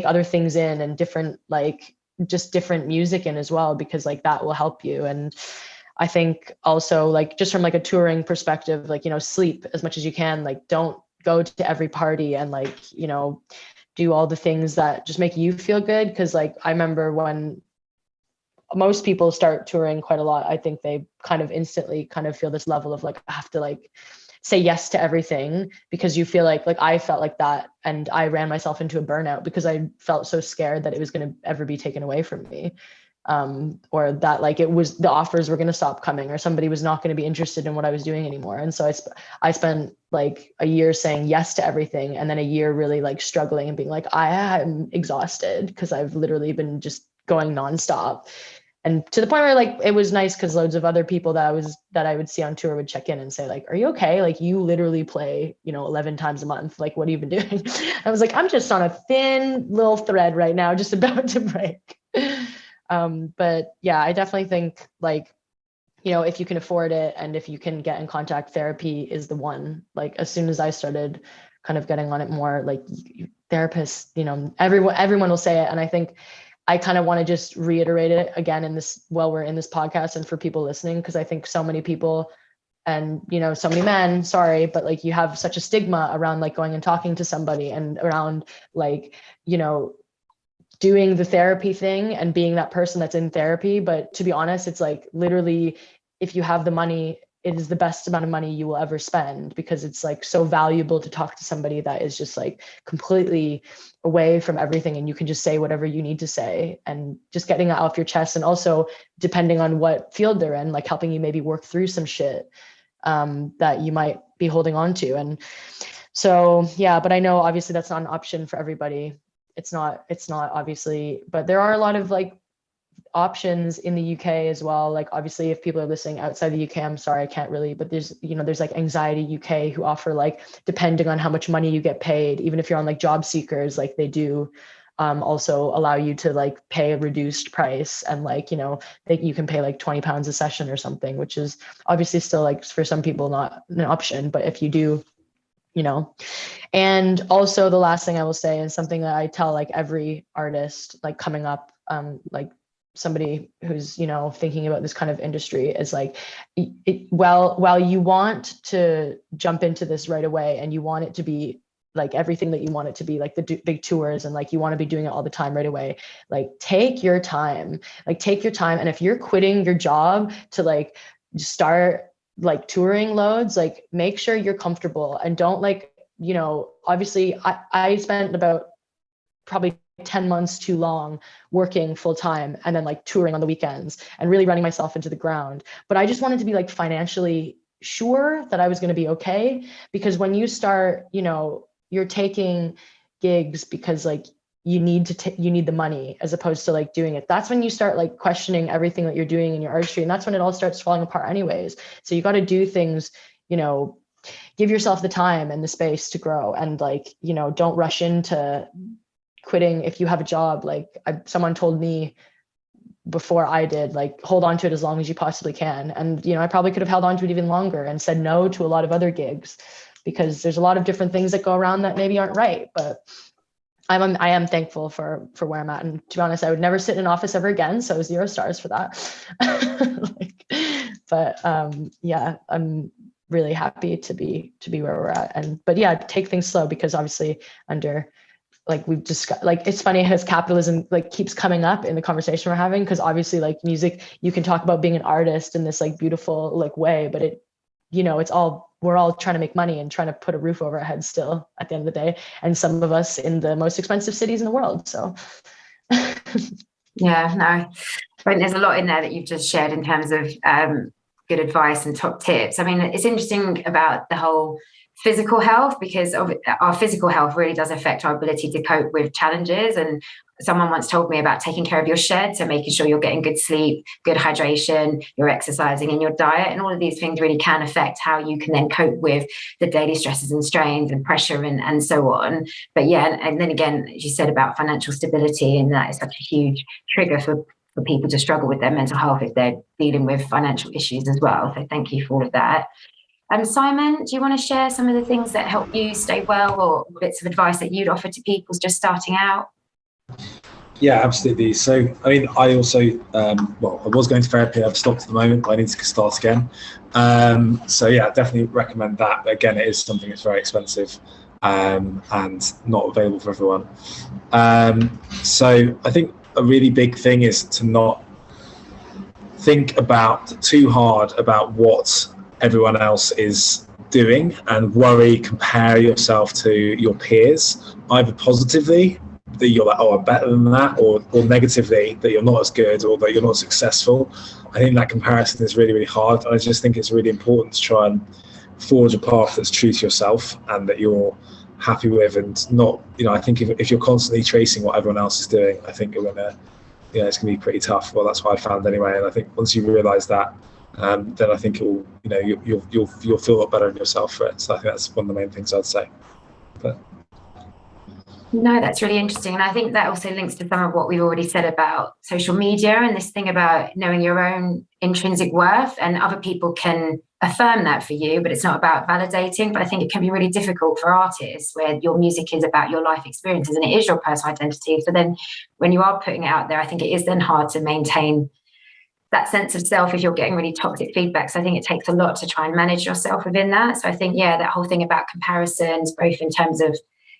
S3: other things in, and different like just different music in as well, because like that will help you. And I think also like just from like a touring perspective, like, sleep as much as you can, like don't go to every party, and like, do all the things that just make you feel good. Cause like I remember when most people start touring quite a lot, I think they kind of instantly kind of feel this level of like, I have to like say yes to everything, because you feel like I felt like that, and I ran myself into a burnout because I felt so scared that it was going to ever be taken away from me, or that like it was, the offers were going to stop coming, or somebody was not going to be interested in what I was doing anymore. And so I spent like a year saying yes to everything, and then a year really like struggling and being like, I am exhausted because I've literally been just going nonstop. And to the point where like it was nice because loads of other people that I would see on tour would check in and say like, are you okay? Like you literally play 11 times a month, like what have you been doing? I was like, I'm just on a thin little thread right now, just about to break. But yeah, I definitely think like, if you can afford it and if you can get in contact, therapy is the one. Like as soon as I started kind of getting on it more, like therapists, everyone will say it. And I think I kind of want to just reiterate it again in this, while we're in this podcast, and for people listening, because I think so many people and, so many men, sorry, but like you have such a stigma around like going and talking to somebody, and around like, doing the therapy thing and being that person that's in therapy. But to be honest, it's like literally if you have the money, it is the best amount of money you will ever spend, because it's like so valuable to talk to somebody that is just like completely away from everything, and you can just say whatever you need to say, and just getting that off your chest. And also, depending on what field they're in, like helping you maybe work through some shit that you might be holding on to. And so, yeah, but I know obviously that's not an option for everybody. It's not obviously, but there are a lot of like options in the UK as well. Like obviously if people are listening outside the UK, I'm sorry, I can't really, but there's like Anxiety UK who offer, like, depending on how much money you get paid, even if you're on like job seekers, like they do also allow you to like pay a reduced price, and like, you can pay like £20 a session or something, which is obviously still like for some people not an option, but if you do, And also the last thing I will say is something that I tell like every artist like coming up, like somebody who's, thinking about this kind of industry, is like, while you want to jump into this right away and you want it to be like everything that you want it to be, like the big tours, and like you want to be doing it all the time right away, like take your time. And if you're quitting your job to like start like touring loads, like make sure you're comfortable, and don't like, obviously I spent about probably 10 months too long working full time and then like touring on the weekends and really running myself into the ground. But I just wanted to be like financially sure that I was going to be okay, because when you start, you're taking gigs because like you need the money as opposed to like doing it. That's when you start like questioning everything that you're doing in your artistry. And that's when it all starts falling apart anyways. So you got to do things, give yourself the time and the space to grow, and like, don't rush into quitting if you have a job. Like someone told me before I did, like, hold on to it as long as you possibly can. And, I probably could have held on to it even longer and said no to a lot of other gigs, because there's a lot of different things that go around that maybe aren't right. But I am thankful for where I'm at. And to be honest, I would never sit in an office ever again. So 0 stars for that. Yeah, I'm really happy to be where we're at. But yeah, take things slow, because obviously under, like we've just got, like, it's funny how capitalism like keeps coming up in the conversation we're having, because obviously like music, you can talk about being an artist in this like beautiful like way, but it, we're all trying to make money and trying to put a roof over our heads still at the end of the day. And some of us in the most expensive cities in the world. So
S1: yeah, no, but there's a lot in there that you've just shared in terms of good advice and top tips. I mean, it's interesting about the whole physical health, because our physical health really does affect our ability to cope with challenges. And someone once told me about taking care of your shed, so making sure you're getting good sleep, good hydration, you're exercising, and your diet, and all of these things really can affect how you can then cope with the daily stresses and strains and pressure and so on. But yeah, and then again, as you said about financial stability, and that is such a huge trigger for people to struggle with their mental health if they're dealing with financial issues as well. So thank you for all of that. Simon, do you want to share some of the things that help you stay well, or bits of advice that you'd offer to people just starting out?
S4: Yeah, absolutely. So, I mean, I also, I was going to therapy. I've stopped at the moment, but I need to start again. So yeah, definitely recommend that. But again, it is something that's very expensive and not available for everyone. So I think a really big thing is to not think about too hard about what everyone else is doing and compare yourself to your peers, either positively, that you're like, oh, I'm better than that, or negatively, that you're not as good or that you're not successful. I think that comparison is really, really hard. I just think it's really important to try and forge a path that's true to yourself and that you're happy with, and not, I think if you're constantly tracing what everyone else is doing, I think it's gonna be pretty tough. Well, that's what I found anyway. And I think once you realise that, then I think it will, you'll feel a lot better in yourself for it. So I think that's one of the main things I'd say. But
S1: no, that's really interesting. And I think that also links to some of what we've already said about social media and this thing about knowing your own intrinsic worth, and other people can affirm that for you, but it's not about validating. But I think it can be really difficult for artists where your music is about your life experiences and it is your personal identity. So then when you are putting it out there, I think it is then hard to maintain that sense of self if you're getting really toxic feedback. So I think it takes a lot to try and manage yourself within that. So I think, yeah, that whole thing about comparisons, both in terms of,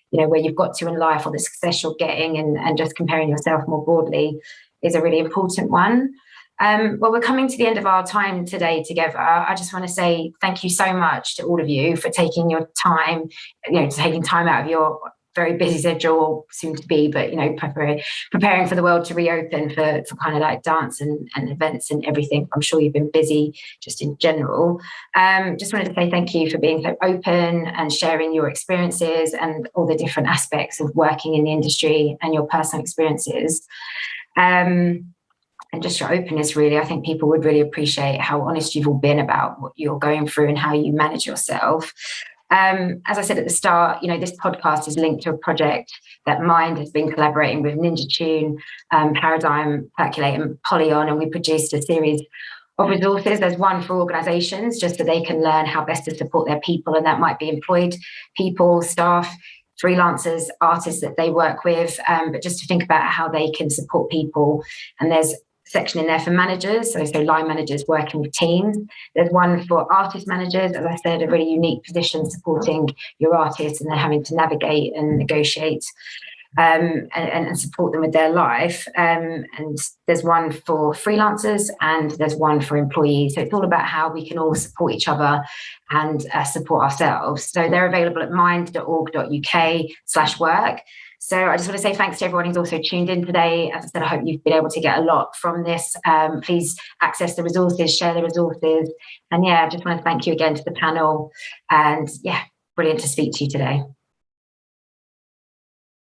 S1: where you've got to in life or the success you're getting, and just comparing yourself more broadly, is a really important one. Well, we're coming to the end of our time today together. I just want to say thank you so much to all of you for taking your time, taking time out of your very busy schedule, soon to be, but preparing for the world to reopen for kind of like dance and events and everything. I'm sure you've been busy just in general. Just wanted to say thank you for being so open and sharing your experiences and all the different aspects of working in the industry and your personal experiences. And just your openness, really. I think people would really appreciate how honest you've all been about what you're going through and how you manage yourself. As I said at the start, this podcast is linked to a project that Mind has been collaborating with Ninja Tune, Paradigm, Percolate and Polyon, and we produced a series of resources. There's one for organisations just so they can learn how best to support their people, and that might be employed people, staff, freelancers, artists that they work with, but just to think about how they can support people. And there's section in there for managers, so line managers working with teams. There's one for artist managers, as I said, a really unique position supporting your artists and they're having to navigate and negotiate and support them with their life. And there's one for freelancers and there's one for employees. So it's all about how we can all support each other and support ourselves. So they're available at mind.org.uk/work. So I just want to say thanks to everyone who's also tuned in today. As I said, I hope you've been able to get a lot from this. Please access the resources, share the resources. And I just want to thank you again to the panel. And brilliant to speak to you today.